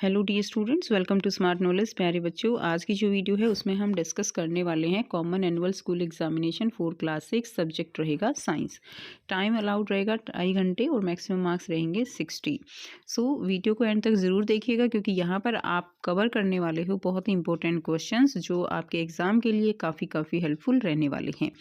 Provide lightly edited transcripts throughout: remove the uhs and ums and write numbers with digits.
Hello dear students, welcome to Smart Knowledge. प्यारे बच्चों, आज की जो वीडियो है उसमें हम डिस्कस करने वाले हैं common annual school examination for class 6। Subject रहेगा साइंस। टाइम अलाउड रहेगा 2.5 घंटे और मैक्सिमम मार्क्स रहेंगे 60। वीडियो को एंड तक ज़रूर देखिएगा क्योंकि यहाँ पर आप कवर करने वाले हो बहुत ही इंपॉर्टेंट क्वेश्चंस जो आपके एग्ज़ाम के लिए काफ़ी हेल्पफुल रहने वाले हैं।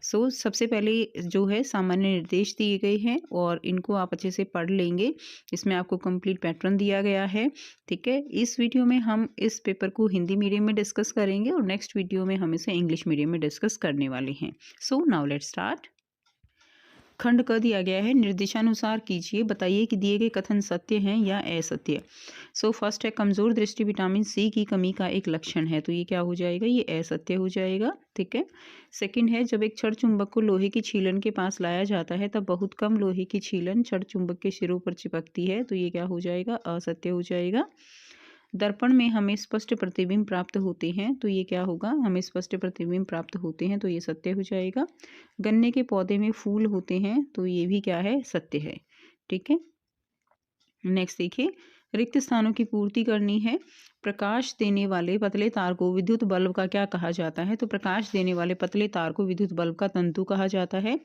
सबसे पहले जो है सामान्य निर्देश दिए गए हैं और इनको आप अच्छे से पढ़ लेंगे। इसमें आपको कंप्लीट पैटर्न दिया गया है। ठीक है, इस वीडियो में हम इस पेपर को हिंदी मीडियम में डिस्कस करेंगे और नेक्स्ट वीडियो में हम इसे इंग्लिश मीडियम में डिस्कस करने वाले हैं। Now let's start. खंड क दिया गया है, निर्देशानुसार कीजिए, बताइए कि दिए गए कथन सत्य हैं या असत्य। फर्स्ट है, कमजोर दृष्टि विटामिन सी की कमी का एक लक्षण है, तो ये क्या हो जाएगा, ये असत्य हो जाएगा। ठीक है। सेकंड है, जब एक छड़ चुंबक को लोहे की छीलन के पास लाया जाता है तब बहुत कम लोहे की छीलन छड़ चुंबक के सिरों पर चिपकती है, तो ये क्या हो जाएगा, असत्य हो जाएगा। दर्पण में हमें स्पष्ट प्रतिबिंब प्राप्त होते हैं, तो ये क्या होगा, हमें स्पष्ट प्रतिबिंब प्राप्त होते हैं, तो ये सत्य हो जाएगा। गन्ने के पौधे में फूल होते हैं, तो ये भी क्या है, सत्य है। ठीक है। नेक्स्ट देखिए, रिक्त स्थानों की पूर्ति करनी है। प्रकाश देने वाले पतले तार को विद्युत बल्ब का क्या कहा जाता है, तो प्रकाश देने वाले पतले तार को विद्युत बल्ब का तंतु कहा जाता है।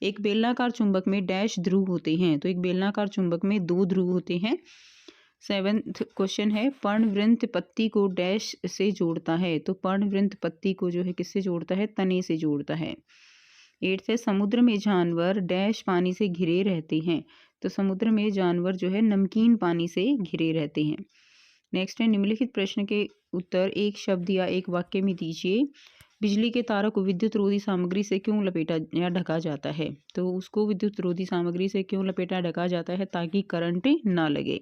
एक बेलनाकार चुंबक में डैश ध्रुव होते हैं, तो एक बेलनाकार चुंबक में 2 ध्रुव होते हैं। 7th क्वेश्चन है, पर्णवृंत पत्ती को डैश से जोड़ता है, तो पर्णवृंत पत्ती को जो है किससे जोड़ता है, तने से जोड़ता है। 8th है, समुद्र में जानवर डैश पानी से घिरे रहते हैं, तो समुद्र में जानवर जो है नमकीन पानी से घिरे रहते हैं। नेक्स्ट है, निम्नलिखित प्रश्न के उत्तर एक शब्द या एक वाक्य में दीजिए। बिजली के तारों को विद्युत रोधी सामग्री से क्यों लपेटा या ढका जाता है, तो उसको विद्युत रोधी सामग्री से क्यों लपेटा ढका जाता है, ताकि करंट ना लगे।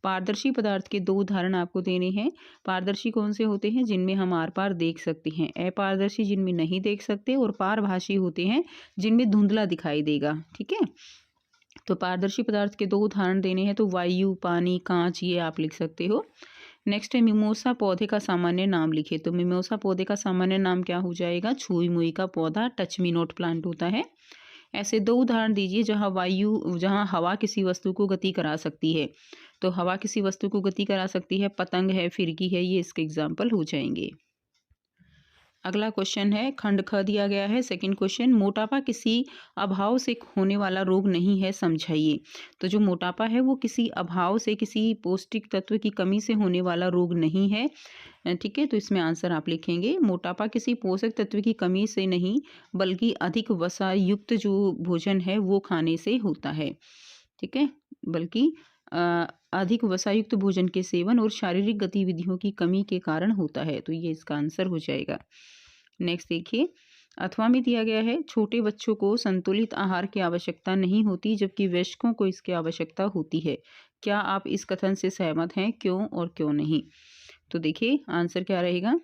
पारदर्शी पदार्थ के 2 उदाहरण आपको देने हैं। पारदर्शी कौन से होते हैं, जिनमें हम आर पार देख सकते हैं। अपारदर्शी जिनमें नहीं देख सकते, और पारभासी होते हैं जिनमें धुंधला दिखाई देगा। ठीक है, तो पारदर्शी पदार्थ के 2 उदाहरण देने हैं, तो वायु, पानी, कांच, ये आप लिख सकते हो। नेक्स्ट है, मिमोसा पौधे का सामान्य नाम लिखे, तो मिमोसा पौधे का सामान्य नाम क्या हो जाएगा, छुई मुई का पौधा, टच मी नॉट प्लांट होता है। ऐसे 2 उदाहरण दीजिए जहां हवा किसी वस्तु को गति करा सकती है, तो हवा किसी वस्तु को गति करा सकती है, पतंग है, फिरकी है, ये इसके एग्जाम्पल हो जाएंगे। अगला क्वेश्चन है, खंड ख दिया गया है। सेकंड क्वेश्चन, मोटापा किसी अभाव से होने वाला रोग नहीं है, समझाइए। तो जो मोटापा है वो किसी अभाव से, किसी पौष्टिक तत्व की कमी से होने वाला रोग नहीं है। ठीक है, तो इसमें आंसर आप लिखेंगे, मोटापा किसी पोषक तत्व की कमी से नहीं बल्कि अधिक वसा युक्त जो भोजन है वो खाने से होता है। ठीक है, बल्कि अधिक वसायुक्त भोजन के सेवन और शारीरिक गतिविधियों की कमी के कारण होता है, तो ये इसका आंसर हो जाएगा। नेक्स्ट देखिए, अथवा में दिया गया है, छोटे बच्चों को संतुलित आहार की आवश्यकता नहीं होती जबकि वयस्कों को इसकी आवश्यकता होती है। क्या आप इस कथन से सहमत हैं, क्यों और क्यों नहीं। तो देखिए आंसर क्या रहेगा,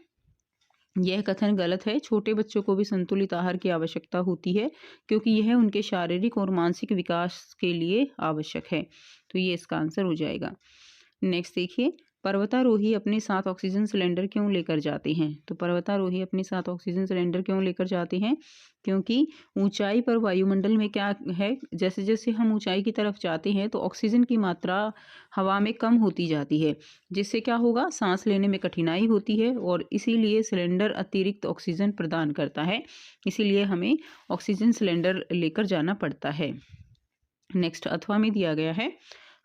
यह कथन गलत है। छोटे बच्चों को भी संतुलित आहार की आवश्यकता होती है क्योंकि यह उनके शारीरिक और मानसिक विकास के लिए आवश्यक है, तो ये इसका आंसर हो जाएगा। नेक्स्ट देखिए, पर्वतारोही अपने साथ ऑक्सीजन सिलेंडर क्यों लेकर जाते हैं, तो पर्वतारोही अपने साथ ऑक्सीजन सिलेंडर क्यों लेकर जाते हैं, क्योंकि ऊंचाई पर वायुमंडल में क्या है, जैसे जैसे हम ऊंचाई की तरफ जाते हैं तो ऑक्सीजन की मात्रा हवा में कम होती जाती है, जिससे क्या होगा, सांस लेने में कठिनाई होती है और इसीलिए सिलेंडर अतिरिक्त ऑक्सीजन प्रदान करता है, इसीलिए हमें ऑक्सीजन सिलेंडर लेकर जाना पड़ता है। नेक्स्ट अथवा में दिया गया है,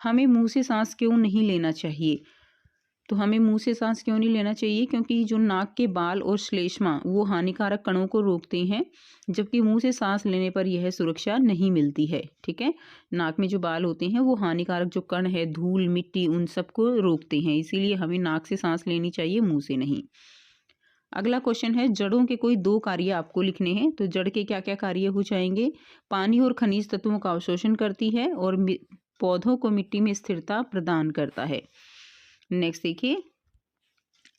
हमें मुंह से सांस क्यों नहीं लेना चाहिए, तो हमें मुंह से सांस क्यों नहीं लेना चाहिए, क्योंकि जो नाक के बाल और श्लेष्मा वो हानिकारक कणों को रोकते हैं, जबकि मुंह से सांस लेने पर यह सुरक्षा नहीं मिलती है। ठीक है, नाक में जो बाल होते हैं वो हानिकारक जो कण है, धूल, मिट्टी, उन सबको रोकते हैं, इसीलिए हमें नाक से सांस लेनी चाहिए, मुंह से नहीं। अगला क्वेश्चन है, जड़ों के कोई 2 कार्य आपको लिखने हैं, तो जड़ के क्या क्या कार्य हो जाएंगे, पानी और खनिज तत्वों का अवशोषण करती है और पौधों को मिट्टी में स्थिरता प्रदान करता है। नेक्स्ट देखिए,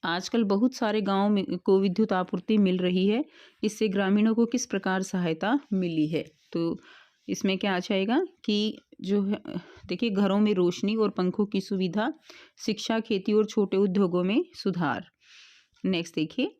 आजकल बहुत सारे गांव को विद्युत आपूर्ति मिल रही है, इससे ग्रामीणों को किस प्रकार सहायता मिली है, तो इसमें क्या आ जाएगा कि जो है, देखिए, घरों में रोशनी और पंखों की सुविधा, शिक्षा, खेती और छोटे उद्योगों में सुधार। नेक्स्ट देखिए,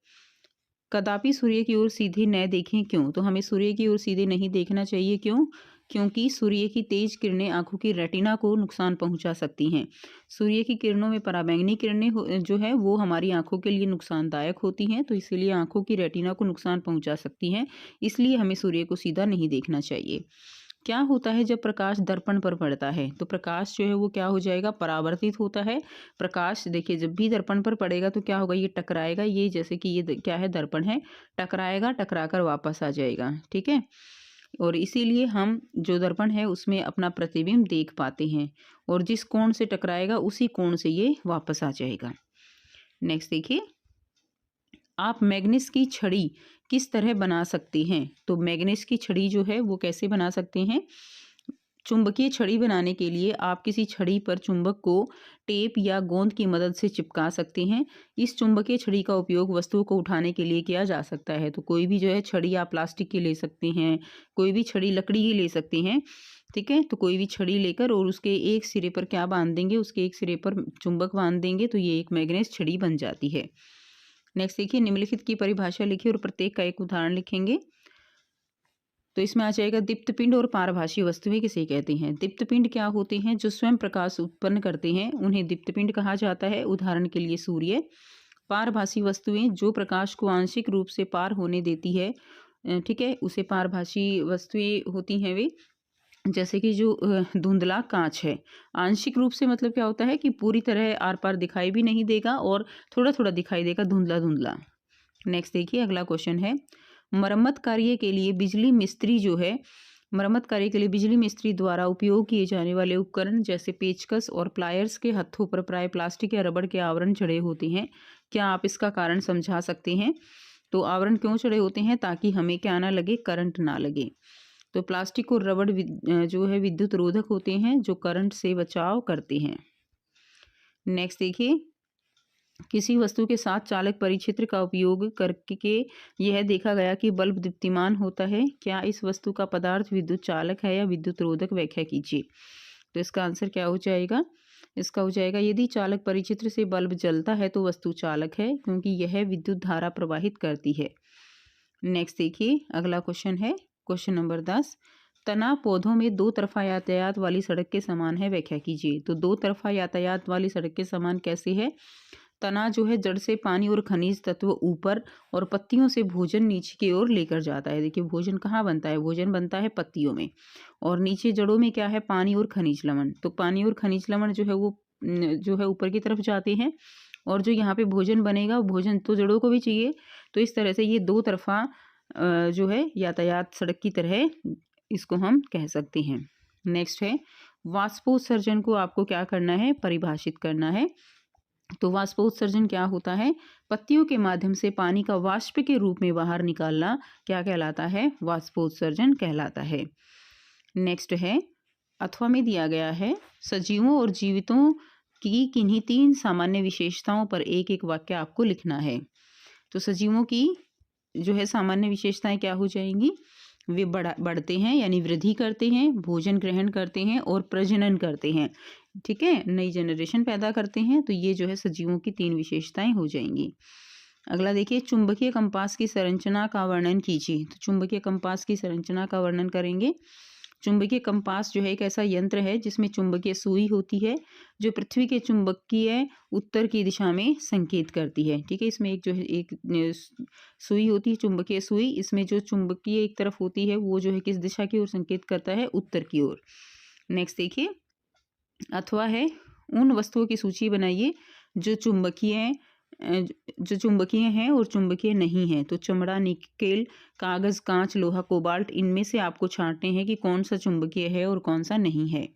कदापि सूर्य की ओर सीधे न देखें, क्यों, तो हमें सूर्य की ओर सीधे नहीं देखना चाहिए, क्यों, क्योंकि सूर्य की तेज किरणें आंखों की रेटिना को नुकसान पहुंचा सकती हैं। सूर्य की किरणों में पराबैंगनी किरणें जो है वो हमारी आंखों के लिए नुकसानदायक होती हैं, तो इसीलिए आंखों की रेटिना को नुकसान पहुंचा सकती हैं। इसलिए हमें सूर्य को सीधा नहीं देखना चाहिए। क्या होता है जब प्रकाश दर्पण पर पड़ता है? तो प्रकाश जो है वो क्या हो जाएगा, परावर्तित होता है। प्रकाश देखिए जब भी दर्पण पर पड़ेगा तो क्या होगा, ये टकराएगा, ये जैसे कि ये क्या है, दर्पण है, टकराएगा, टकराकर वापस आ जाएगा, ठीक है। और इसीलिए हम जो दर्पण है उसमें अपना प्रतिबिंब देख पाते हैं, और जिस कोण से टकराएगा उसी कोण से ये वापस आ जाएगा। नेक्स्ट देखिए, आप मैग्नीस की छड़ी किस तरह बना सकते हैं? तो मैग्नीस की छड़ी जो है वो कैसे बना सकते हैं? चुंबकीय छड़ी बनाने के लिए आप किसी छड़ी पर चुंबक को टेप या गोंद की मदद से चिपका सकते हैं। इस चुंबकीय छड़ी का उपयोग वस्तुओं को उठाने के लिए किया जा सकता है। तो कोई भी जो है छड़ी आप प्लास्टिक की ले सकते हैं, कोई भी छड़ी लकड़ी की ले सकते हैं, ठीक है। तो कोई भी छड़ी लेकर और उसके एक सिरे पर क्या बांध देंगे, उसके एक सिरे पर चुंबक बांध देंगे तो ये एक मैग्नेस छड़ी बन जाती है। नेक्स्ट देखिए, निम्नलिखित की परिभाषा लिखिए और प्रत्येक का एक उदाहरण लिखेंगे। तो इसमें आ जाएगा दीप्त पिंड और पारभासी वस्तुएं किसे कहते हैं? दीप्त पिंड क्या होते हैं? जो स्वयं प्रकाश उत्पन्न करते हैं उन्हें दीप्त पिंड कहा जाता है। उदाहरण के लिए सूर्य। पारभासी वस्तुएं जो प्रकाश को आंशिक रूप से पार होने देती है, ठीक है, उसे पारभासी वस्तुएं होती हैं वे। जैसे कि जो धुंधला कांच है, आंशिक रूप से मतलब क्या होता है कि पूरी तरह आर पार दिखाई भी नहीं देगा और थोड़ा थोड़ा दिखाई देगा, धुंधला धुंधला। नेक्स्ट देखिए, अगला क्वेश्चन है, मरम्मत कार्य के लिए बिजली मिस्त्री जो है, मरम्मत कार्य के लिए बिजली मिस्त्री द्वारा उपयोग किए जाने वाले उपकरण जैसे पेचकस और प्लायर्स के हत्थों पर प्राय प्लास्टिक या रबड़ के आवरण चढ़े होते हैं। क्या आप इसका कारण समझा सकते हैं? तो आवरण क्यों चढ़े होते हैं? ताकि हमें क्या ना लगे, करंट ना लगे। तो प्लास्टिक और रबड़ जो है विद्युत रोधक होते हैं जो करंट से बचाव करते हैं। नेक्स्ट देखिए, किसी वस्तु के साथ चालक परिचित्र का उपयोग करके यह देखा गया कि बल्ब दीप्तिमान होता है। क्या इस वस्तु का पदार्थ विद्युत चालक है या विद्युत रोधक? व्याख्या कीजिए। तो इसका आंसर क्या हो जाएगा? इसका हो जाएगा, यदि चालक परिचित्र से बल्ब जलता है तो वस्तु चालक है क्योंकि यह विद्युत धारा प्रवाहित करती है। नेक्स्ट देखिए, अगला क्वेश्चन है क्वेश्चन नंबर 10, तना पौधों में दो तरफा यातायात वाली सड़क के समान है, व्याख्या कीजिए। तो दो तरफा यातायात वाली सड़क के समान कैसे है? तना जो है जड़ से पानी और खनिज तत्व ऊपर और पत्तियों से भोजन नीचे की ओर लेकर जाता है। देखिए भोजन कहाँ बनता है? भोजन बनता है पत्तियों में, और नीचे जड़ों में क्या है? पानी और खनिज लवण। तो पानी और खनिज लवण जो है वो जो है ऊपर की तरफ जाते हैं, और जो यहाँ पे भोजन बनेगा, भोजन तो जड़ों को भी चाहिए। तो इस तरह से ये दो तरफा जो है यातायात सड़क की तरह इसको हम कह सकते हैं। नेक्स्ट है, वाष्पोत्सर्जन को आपको क्या करना है? परिभाषित करना है। तो वाष्पोत्सर्जन क्या होता है? पत्तियों के माध्यम से पानी का वाष्प के रूप में बाहर निकालना क्या कहलाता है? वाष्पोत्सर्जन कहलाता है। नेक्स्ट है, अथवा में दिया गया है, सजीवों और जीवितों की किन्हीं तीन सामान्य विशेषताओं पर एक एक वाक्य आपको लिखना है। तो सजीवों की जो है सामान्य विशेषताएं क्या हो जाएंगी? वे बढ़ते हैं यानी वृद्धि करते हैं, भोजन ग्रहण करते हैं और प्रजनन करते हैं, ठीक है, नई जनरेशन पैदा करते हैं। तो ये जो है सजीवों की तीन विशेषताएं हो जाएंगी। अगला देखिए, चुंबकीय कंपास की संरचना का वर्णन कीजिए। तो चुंबकीय कंपास की संरचना का वर्णन करेंगे। चुंबकीय कंपास जो है एक ऐसा यंत्र है जिसमें चुंबकीय सुई होती है जो पृथ्वी के चुंबकीय उत्तर की दिशा में संकेत करती है, ठीक है। इसमें एक जो है एक सुई होती है, चुंबकीय सुई, इसमें जो चुंबकीय एक तरफ होती है वो जो है किस दिशा की ओर संकेत करता है? उत्तर की ओर। नेक्स्ट देखिए, अथवा है, उन वस्तुओं की सूची बनाइए जो चुंबकीय हैं और चुंबकीय नहीं हैं। तो चमड़ा, निकेल, कागज, कांच, लोहा, कोबाल्ट, इनमें से आपको छांटने हैं कि कौन सा चुंबकीय है और कौन सा नहीं है।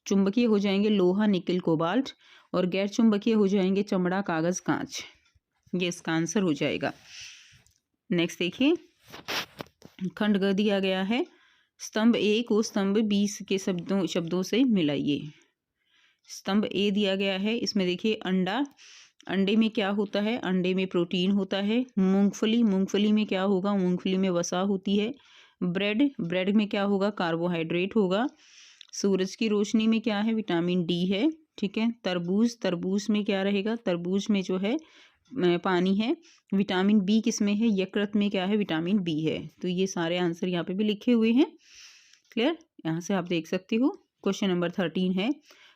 चुंबकीय हो जाएंगे लोहा, निकेल, कोबाल्ट, और गैर चुंबकीय हो जाएंगे चमड़ा, कागज, कांच। ये इसका आंसर हो जाएगा। नेक्स्ट देखिए, खंड ग दिया गया है, स्तंभ ए को स्तंभ बी के शब्दों से मिलाइए। स्तंभ ए दिया गया है, इसमें देखिए अंडा, अंडे में क्या होता है? अंडे में प्रोटीन होता है। मूंगफली, मूंगफली में क्या होगा? मूंगफली में वसा होती है। ब्रेड, ब्रेड में क्या होगा? कार्बोहाइड्रेट होगा। सूरज की रोशनी में क्या है? विटामिन डी है, ठीक है। तरबूज, तरबूज में क्या रहेगा? तरबूज में जो है पानी है। विटामिन बी किस में है? यकृत में क्या है? विटामिन बी है। तो ये सारे आंसर यहाँ पे भी लिखे हुए हैं, क्लियर। यहाँ से आप देख सकते हो। क्वेश्चन नंबर 13 है,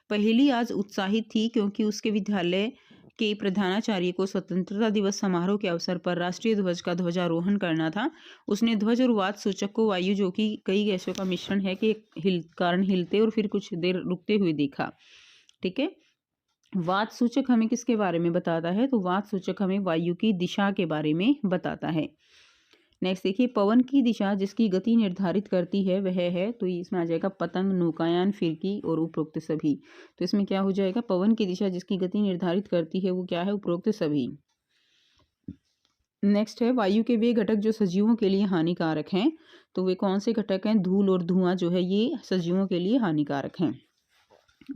पहेली आज उत्साहित थी क्योंकि उसके विद्यालय के प्रधानाचार्य को स्वतंत्रता दिवस समारोह के अवसर पर राष्ट्रीय ध्वज का ध्वजारोहण करना था। उसने ध्वज और वात सूचक को वायु, जो कि कई गैसों का मिश्रण है, के कारण हिलते और फिर कुछ देर रुकते हुए देखा। ठीक है, वात सूचक हमें किसके बारे में बताता है? तो वात सूचक हमें वायु की दिशा के बारे में बताता है। नेक्स्ट देखिए, पवन की दिशा जिसकी गति निर्धारित करती है वह है, तो इसमें आ जाएगा पतंग, नौकायान, फिरकी और उपरोक्त सभी। तो इसमें क्या हो जाएगा? पवन की दिशा जिसकी गति निर्धारित करती है वो क्या है? उपरोक्त सभी। नेक्स्ट है, वायु के वे घटक जो सजीवों के लिए हानिकारक हैं, तो वे कौन से घटक हैं? धूल और धुआं जो है ये सजीवों के लिए हानिकारक हैं।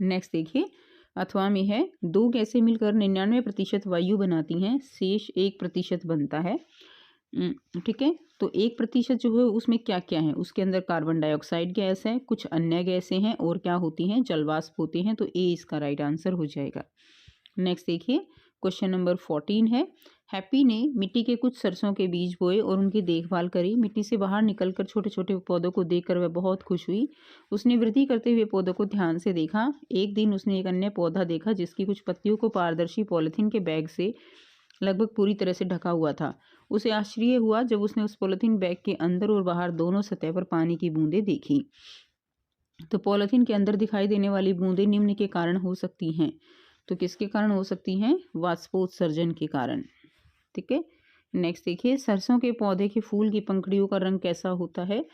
नेक्स्ट देखिए, अथवा में है, दो गैसें मिलकर 99% वायु बनाती हैं, शेष 1% बनता है। ठीक है, तो 1% जो है उसमें क्या क्या है? उसके अंदर कार्बन डाइऑक्साइड गैस है, कुछ अन्य गैसें हैं और क्या होती हैं? जलवाष्प होते हैं। तो ए इसका राइट आंसर हो जाएगा। नेक्स्ट देखिए, क्वेश्चन नंबर 14 है, हैप्पी ने मिट्टी के कुछ सरसों के बीज बोए और उनकी देखभाल करी। मिट्टी से बाहर निकलकर छोटे छोटे पौधों को देखकर वह बहुत खुश हुई। उसने वृद्धि करते हुए पौधों को ध्यान से देखा। एक दिन उसने एक अन्य पौधा देखा जिसकी कुछ पत्तियों को पारदर्शी पॉलिथीन के बैग से लगभग पूरी तरह से ढका हुआ था। उसे आश्चर्य हुआ जब उसने उस पॉलिथीन बैग के अंदर और बाहर दोनों सतह पर पानी की बूंदें देखी। तो पॉलिथीन के अंदर दिखाई देने वाली बूंदें निम्न के कारण हो सकती हैं। तो किसके कारण हो सकती हैं? वाष्पोत्सर्जन के कारण। ठीक है, नेक्स्ट देखिए, सरसों के पौधे के फूल की पंखुड़ियों का रंग कैसा होता है?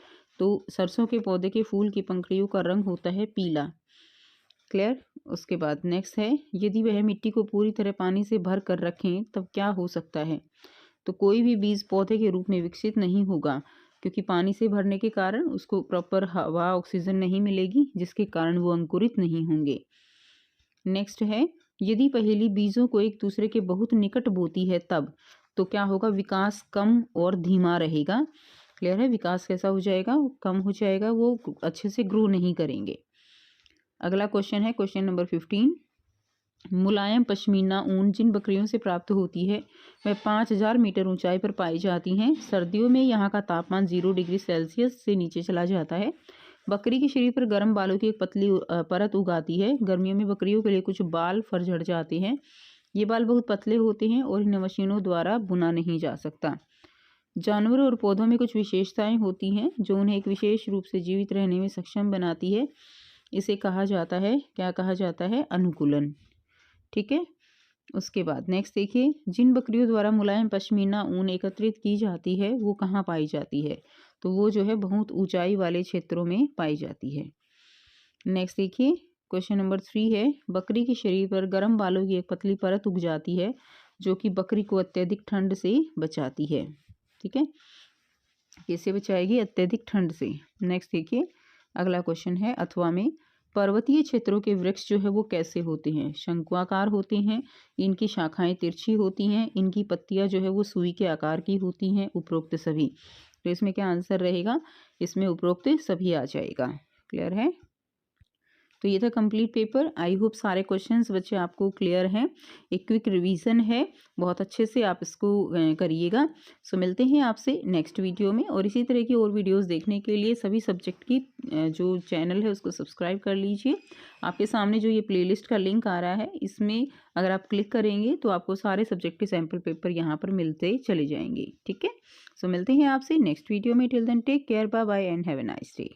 तो सरसों के पौधे के फूल की पंखुड़ियों का रंग होता है पीला। क्लियर। उसके बाद नेक्स्ट है, यदि वह मिट्टी को पूरी तरह पानी से भर कर रखें तब क्या हो सकता है? तो कोई भी बीज पौधे के रूप में विकसित नहीं होगा, क्योंकि पानी से भरने के कारण उसको प्रॉपर हवा, ऑक्सीजन नहीं मिलेगी, जिसके कारण वो अंकुरित नहीं होंगे। नेक्स्ट है, यदि पहेली बीजों को एक दूसरे के बहुत निकट बोती है तब तो क्या होगा? विकास कम और धीमा रहेगा। क्लियर है, विकास कैसा हो जाएगा? कम हो जाएगा, वो अच्छे से ग्रो नहीं करेंगे। अगला क्वेश्चन है क्वेश्चन नंबर 15, मुलायम पश्मीना ऊन जिन बकरियों से प्राप्त होती है वह 5000 मीटर ऊंचाई पर पाई जाती हैं। सर्दियों में यहाँ का तापमान 0 डिग्री सेल्सियस से नीचे चला जाता है। बकरी के शरीर पर गर्म बालों की एक पतली परत उगाती है। गर्मियों में बकरियों के लिए कुछ बाल फर झड़ जाते हैं। ये बाल बहुत पतले होते हैं और इन्हें मशीनों द्वारा बुना नहीं जा सकता। जानवरों और पौधों में कुछ विशेषताएं होती हैं जो उन्हें एक विशेष रूप से जीवित रहने में सक्षम बनाती है। इसे कहा जाता है, क्या कहा जाता है? अनुकूलन। ठीक है, उसके बाद नेक्स्ट देखिए, जिन बकरियों द्वारा मुलायम पश्मीना ऊन एकत्रित की जाती है वो कहाँ पाई जाती है? तो वो जो है बहुत ऊंचाई वाले क्षेत्रों में पाई जाती है। नेक्स्ट देखिए, क्वेश्चन नंबर 3 है, बकरी के शरीर पर गर्म बालों की एक पतली परत उग जाती है जो कि बकरी को अत्यधिक ठंड से बचाती है। ठीक है, कैसे बचाएगी? अत्यधिक ठंड से। नेक्स्ट देखिए, अगला क्वेश्चन है, अथवा में पर्वतीय क्षेत्रों के वृक्ष जो है वो कैसे होते हैं? शंक्वाकार होते हैं, इनकी शाखाएं तिरछी होती हैं, इनकी पत्तियां जो है वो सुई के आकार की होती हैं, उपरोक्त सभी। तो इसमें क्या आंसर रहेगा? इसमें उपरोक्त सभी आ जाएगा। क्लियर है? तो ये था कंप्लीट पेपर। आई होप सारे क्वेश्चंस बच्चे आपको क्लियर हैं। एक क्विक रिवीजन है, बहुत अच्छे से आप इसको करिएगा। सो मिलते हैं आपसे नेक्स्ट वीडियो में, और इसी तरह की और वीडियोस देखने के लिए सभी सब्जेक्ट की जो चैनल है उसको सब्सक्राइब कर लीजिए। आपके सामने जो ये प्लेलिस्ट का लिंक आ रहा है, इसमें अगर आप क्लिक करेंगे तो आपको सारे सब्जेक्ट के सैम्पल पेपर यहाँ पर मिलते चले जाएंगे। ठीक है, सो मिलते हैं आपसे नेक्स्ट वीडियो में। Till then take care, bye bye and have a nice day.